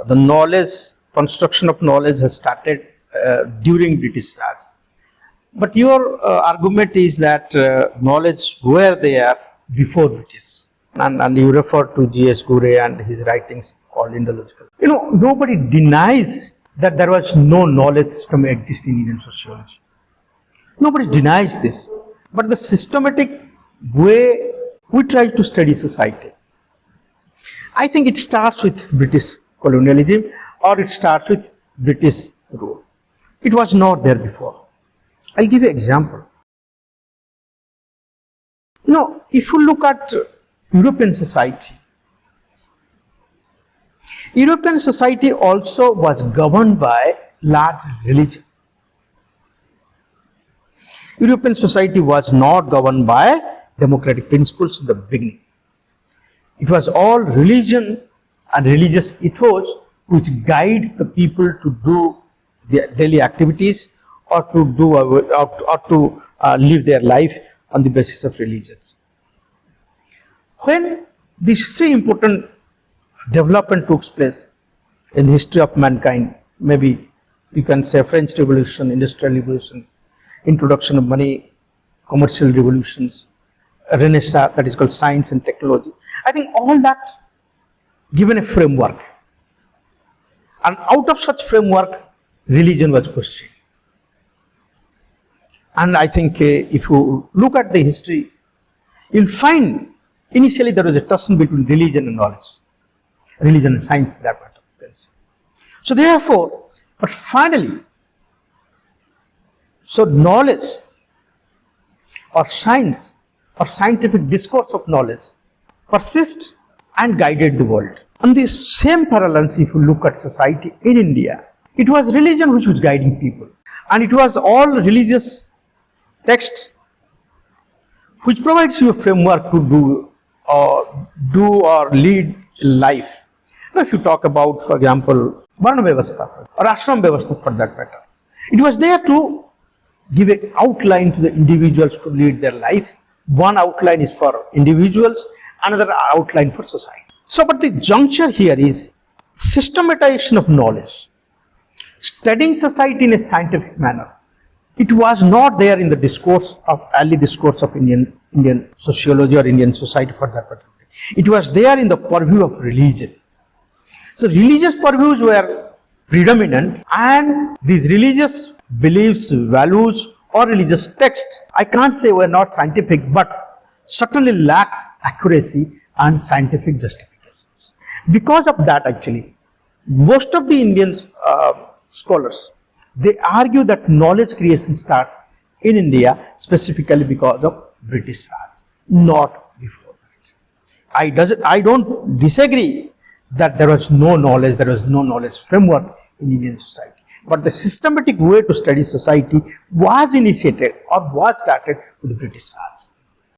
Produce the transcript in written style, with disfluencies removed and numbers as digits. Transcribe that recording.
the knowledge, construction of knowledge has started during British Raj. But your argument is that knowledge were there before British. And you refer to G.S. Gure and his writings called Indological. Nobody denies that there was no knowledge system exist in Indian sociology. Nobody denies this. But the systematic way we try to study society, I think it starts with British colonialism or it starts with British rule. It was not there before. I'll give you an example. If you look at European society also was governed by large religion. European society was not governed by democratic principles in the beginning. It was all religion and religious ethos which guides the people to do their daily activities or to live their life on the basis of religions. When these three important development took place in the history of mankind, maybe you can say French Revolution, Industrial Revolution, introduction of money, commercial revolutions, Renaissance, that is called science and technology. I think all that given a framework. And out of such framework, religion was questioned. And I think if you look at the history, you'll find initially there was a tussle between religion and knowledge. Religion and science, that matter, you can say. So therefore, but finally, so knowledge or science or scientific discourse of knowledge persists and guided the world. On the same parallels, if you look at society in India, it was religion which was guiding people. And it was all religious texts which provides you a framework to do or lead life. Now, if you talk about, for example, Varna Vyavastha or Ashram Vyavastha for that matter, it was there to give an outline to the individuals to lead their life. One outline is for individuals, another outline for society. So, but the juncture here is systematization of knowledge, studying society in a scientific manner. It was not there in the early discourse of Indian sociology or Indian society for that matter. It was there in the purview of religion. So religious purviews were predominant, and these religious beliefs, values or religious texts, I can't say were not scientific, but certainly lacks accuracy and scientific justifications. Because of that, actually, most of the Indian scholars, they argue that knowledge creation starts in India specifically because of British Raj, not before that. I don't disagree that there was no knowledge framework in Indian society. But the systematic way to study society was initiated or was started with the British Raj.